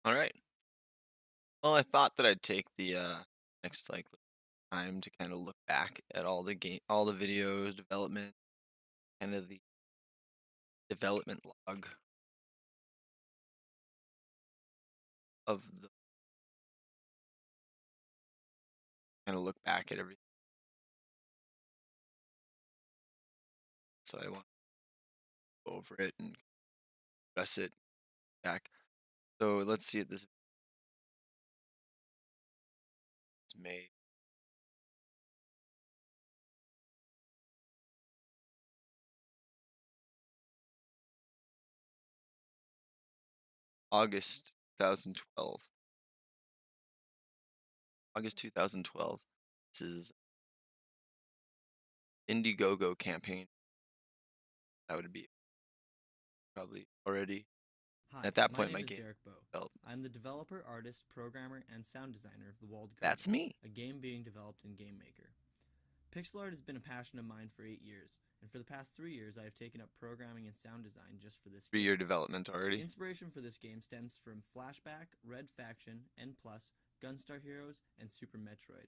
All right. Well, I thought that I'd take the next time to kind of look back at all the videos, development, kind of the development log of the kind of look back at everything. So I want to go over it and address it back. So let's see. This is May, August 2012. August 2012. This is Indiegogo campaign. That would be probably already. Hi, At that my point, my name is game Derek Bow. felt I'm the developer, artist, programmer, and sound designer of The Walled Garden, that's me. a game being developed in GameMaker. Pixel art has been a passion of mine for 8 years, and for the past 3 years I have taken up programming and sound design just for this 3 year game. development The already. inspiration for this game stems from Flashback, Red Faction, N+, Gunstar Heroes, and Super Metroid.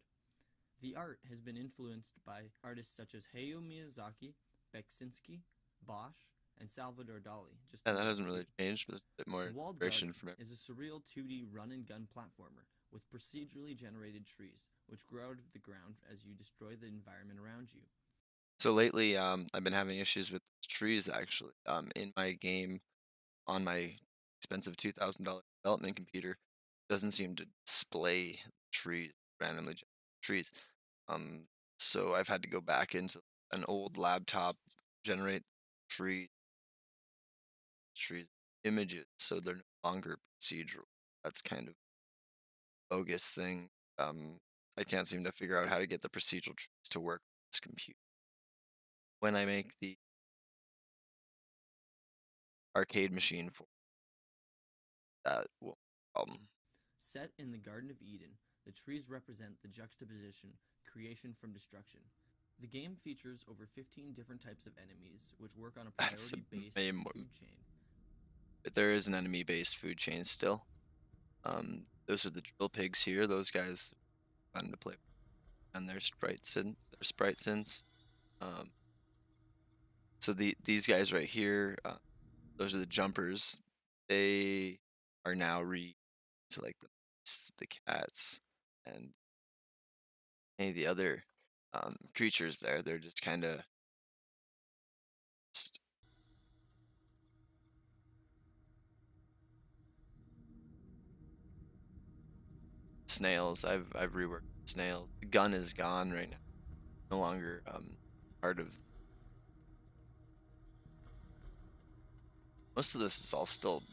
The art has been influenced by artists such as Hayao Miyazaki, Beksinski, Bosch, and Salvador Dali, just to And that name a hasn't few. really changed, but it's a bit more The Walled inspiration Garden from it. is a surreal 2D run and gun platformer with procedurally generated trees, which grow out of the ground as you destroy the environment around you. So lately, I've been having issues with trees actually. In my game on my expensive $2,000 development computer, doesn't seem to display trees randomly trees. Um, so I've had to go back into an old laptop, generate tree trees images, so they're no longer procedural. That's kind of bogus thing. I can't seem to figure out how to get the procedural trees to work on this computer. When I make the arcade machine for that, will problem. Set in the Garden of Eden, the trees represent the juxtaposition, creation from destruction. The game features over 15 different types of enemies, which work on a That's priority based way more. food chain. But there is an enemy-based food chain still. Those are the drill pigs here. Those guys fun to play with, and their sprite since. Um, so these guys right here, those are the jumpers. They are now to like the cats and any of the other creatures there. They're just kind of snails. I've reworked snails. The gun is gone right now. No longer part of. Most of this is all still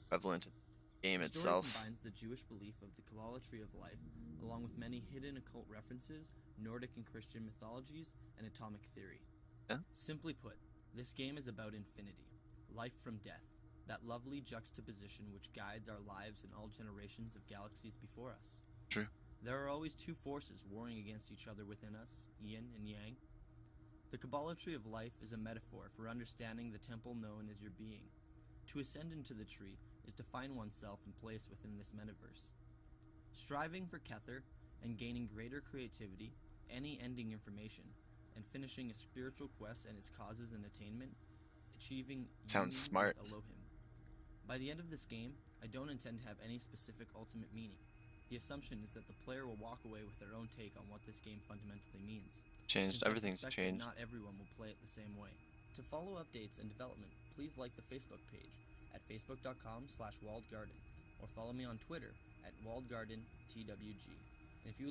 prevalent in the game The story itself. combines the Jewish belief of the Kabbalah tree of life, along with many hidden occult references, Nordic and Christian mythologies, and atomic theory. Yeah, Simply put, this game is about infinity, life from death, that lovely juxtaposition which guides our lives in all generations of galaxies before us. true. There are always two forces warring against each other within us, yin and yang. The Kabbalah tree of life is a metaphor for understanding the temple known as your being. To ascend into the tree is to find oneself and place within this metaverse. Striving for Kether and gaining greater creativity, any ending information, and finishing a spiritual quest and its causes and attainment, achieving Sounds union with smart. Elohim. By the end of this game, I don't intend to have any specific ultimate meaning. The assumption is that the player will walk away with their own take on what this game fundamentally means, Changed. since I Everything's suspect that changed. not everyone will play it the same way. To follow updates and development, please like the Facebook page at facebook.com/walledgarden or follow me on Twitter at walledgardentwg. And if you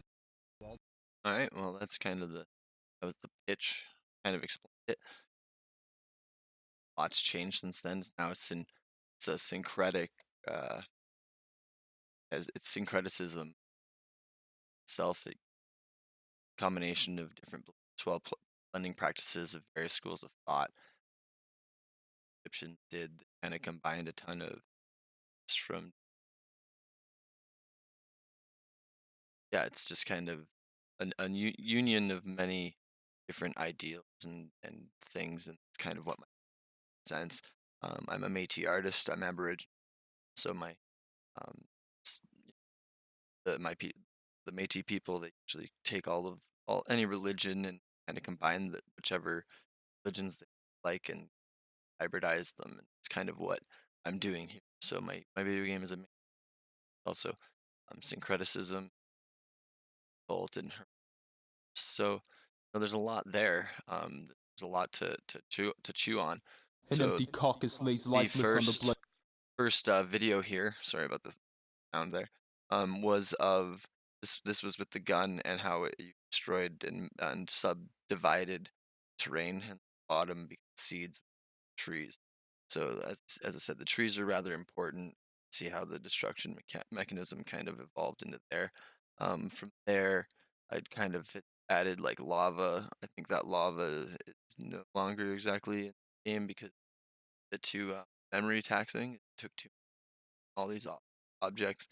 Walled All right. Well, that's kind of that was the pitch. Kind of explained it. Lots changed since then. Now it's a syncretic as it's syncreticism itself. A combination of different beliefs, well, blending practices of various schools of thought. Egyptians did kind of combined a ton of from yeah. It's just kind of union of many different ideals and things, and it's kind of what my sense. I'm a Métis artist. I'm Aboriginal, so my s- the the Métis people, they usually take all any religion and kind of combine whichever religions they like and hybridize them. And it's kind of what I'm doing here. So my video game is also syncretism, Bolt, and her. So there's a lot there. There's a lot to chew on. An So empty carcass lays the lifeless on the blood. first video here. Sorry about the sound there. Was of this was with the gun and how you destroyed and subdivided terrain and the bottom becomes seeds, trees. So as I said, the trees are rather important. See how the destruction mechanism kind of evolved into there. From there, I'd kind of added like lava. I think that lava is no longer exactly in the game because the too memory taxing. It took too all these objects.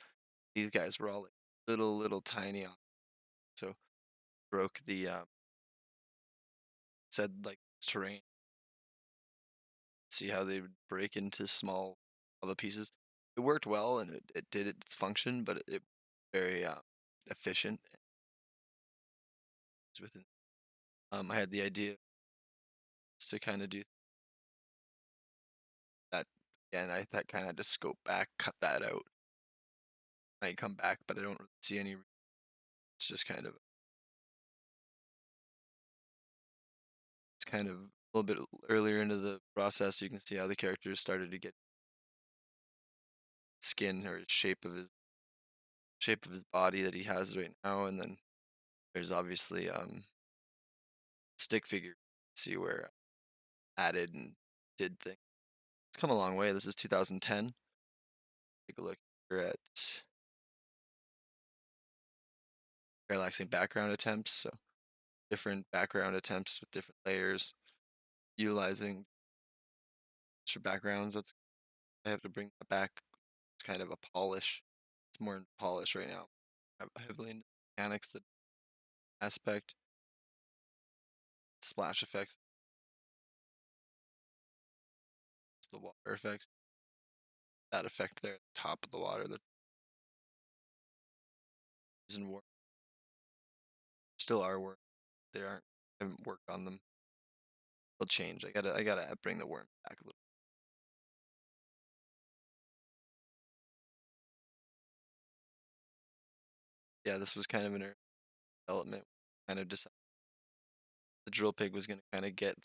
These guys were all like little tiny objects. So broke the said like terrain. See how they would break into small other pieces. It worked well and it did its function, but it very efficient within. I had the idea to kind of do that again. I that kind of had to scope back, cut that out. Might come back, but I don't really see any. It's just kind of a little bit earlier into the process. You can see how the characters started to get skin or shape of his body that he has right now, and then there's obviously stick figure. See where added and did things. It's come a long way. This is 2010. Take a look here at parallaxing background attempts. So different background attempts with different layers, utilizing extra backgrounds. That's I have to bring that back. It's kind of a polish. It's more in polish right now. Heavily in mechanics, the aspect, splash effects, the water effects. That effect there at the top of the water that isn't work. Still are work. They aren't. I haven't worked on them. They'll change. I gotta bring the worm back a little. Yeah, this was kind of an early development. Kind of decided the drill pig was gonna kind of get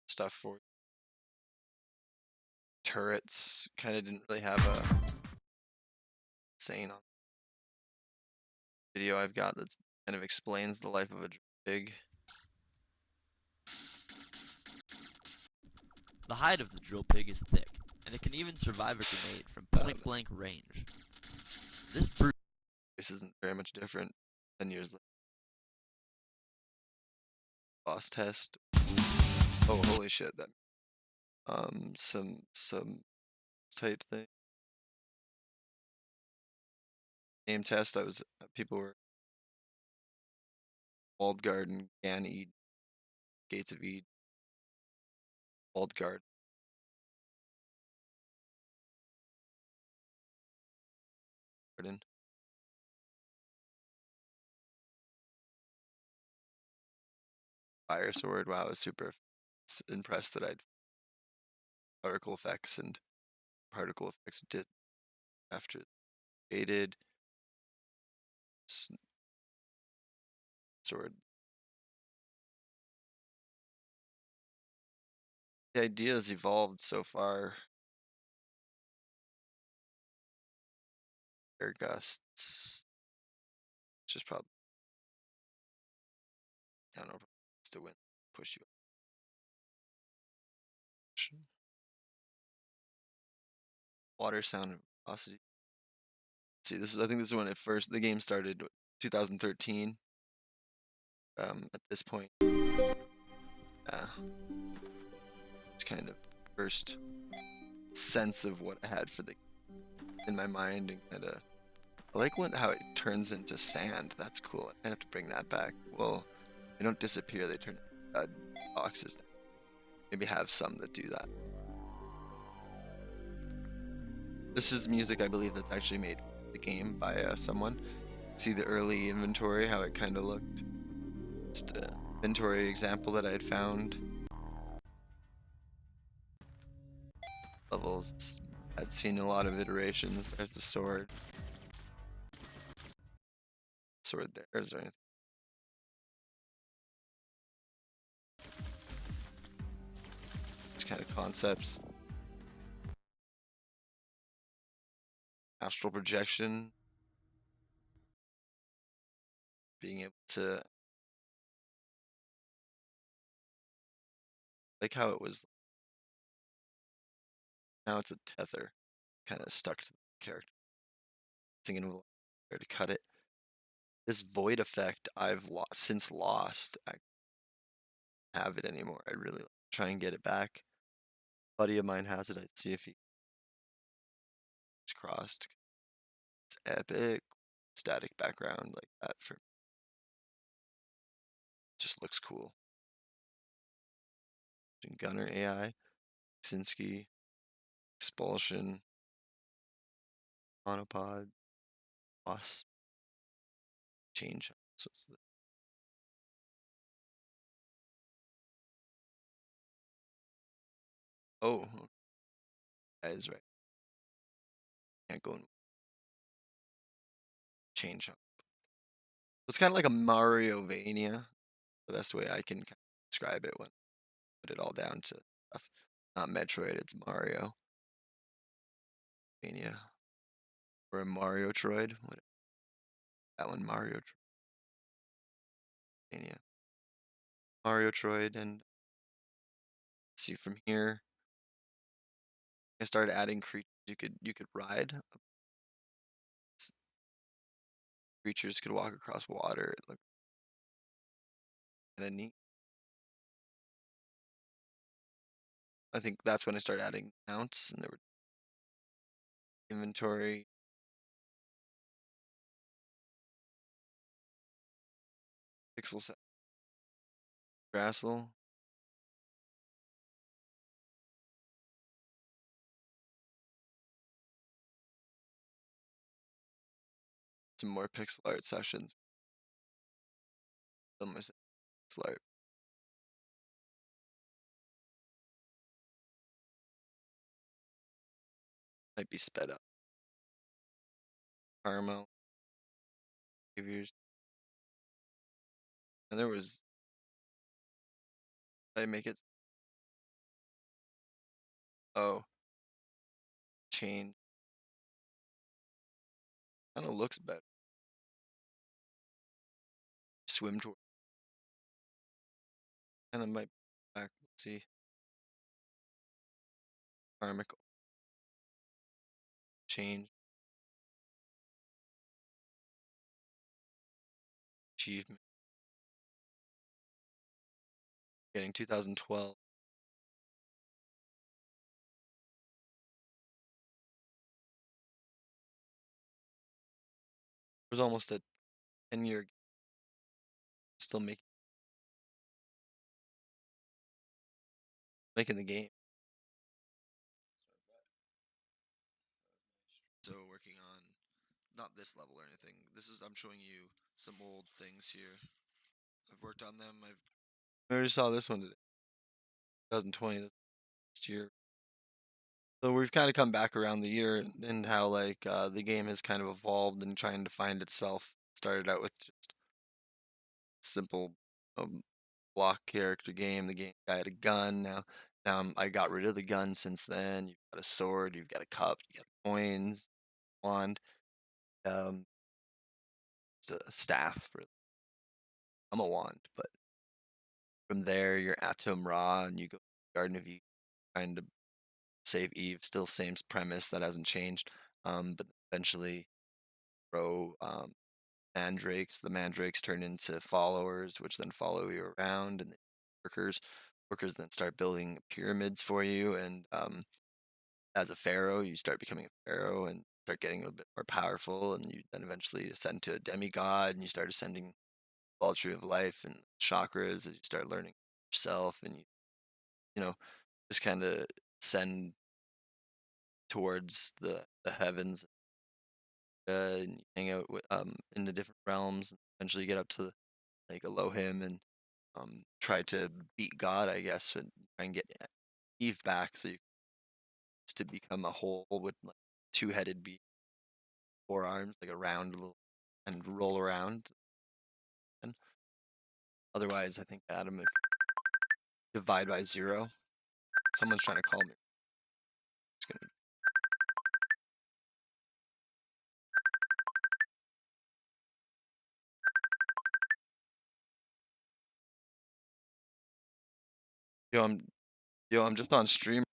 stuff for turrets. Kind of didn't really have a saying on video I've got that kind of explains the life of a drill pig. The hide of the drill pig is thick, and it can even survive a grenade from point-blank range. This brute This isn't very much different 10 years later. Boss test. Oh, holy shit! That some type thing. Name test. People were walled garden, Gan Eden, Gates of Eden, walled garden. Fire sword. Wow, I was super impressed that I'd particle effects and particle effects did after created sword. The idea has evolved so far. Air gusts. It's just probably I don't know to win push you. Water sound and velocity. See, I think this is when the game started, 2013. At this point, it's kind of first sense of what I had for the in my mind and kind of I like how it turns into sand. That's cool. I have to bring that back. Well, they don't disappear. They turn boxes. Maybe have some that do that. This is music I believe that's actually made for the game by someone. See the early inventory, how it kind of looked. Just an inventory example that I had found. Levels. I'd seen a lot of iterations. There's the sword. Sword there. Is there anything? These kind of concepts. Astral projection. Being able to like how it was. Now it's a tether. Kind of stuck to the character. Thinking of where to cut it. This void effect I've since lost. I don't have it anymore. I really like to try and get it back. A buddy of mine has it. I'd see if he's crossed. It's epic. Static background like that for just looks cool. Gunner AI, Kaczynski, Expulsion, Monopod, Boss, Change. So it's oh, okay, that is right. Can't go and change up. It's kind of like a Mario Vania. The best way I can kind of describe it when I put it all down to stuff. Not Metroid, it's Mario Vania or a Mario Troid. What that one? Mario Vania, Mario Troid, and see from here. I started adding creatures you could ride. Creatures could walk across water. It looked kind of neat. I think that's when I started adding mounts, and there were inventory, pixel set, Grassel, some more pixel art sessions. Film myself pixel art. Might be sped up. Caramel behaviors. And there was did I make it? Oh, change. Kind of looks better. Swim toward. Kind of might back. Let's see. Karmic change. Achievement. Getting 2012. It was almost a 10-year. Still making the game. So working on not this level or anything. This is I'm showing you some old things here. I've worked on them. I already saw this one today. 2020 this year. So we've kind of come back around the year and how like the game has kind of evolved and trying to find itself. Started out with just simple um, block character game. The game guy had a gun. Now I got rid of the gun since then. You've got a sword. You've got a cup. You got coins, wand, um, just a staff. Really. I'm a wand, but from there you're Atom Ra and you go to the Garden of Eve, trying to save Eve. Still same premise that hasn't changed. But eventually grow mandrakes. The mandrakes turn into followers, which then follow you around, and workers. Workers then start building pyramids for you, and as a pharaoh, you start becoming a pharaoh and start getting a little bit more powerful, and you then eventually ascend to a demigod, and you start ascending the all tree of life and chakras as you start learning yourself, and you know just kind of ascend towards the the heavens, and you hang out with, in the different realms, and eventually get up to, like, Elohim and, try to beat God, I guess, and try and get Eve back so you to become a whole with, like, two-headed 4 arms, like a round little and roll around, and otherwise, I think Adam would divide by 0. Someone's trying to call me. Just gonna yo, I'm just on stream.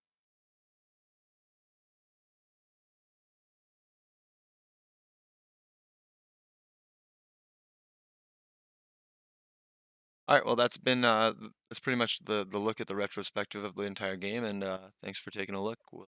Alright, well, that's pretty much the look at the retrospective of the entire game, and, thanks for taking a look.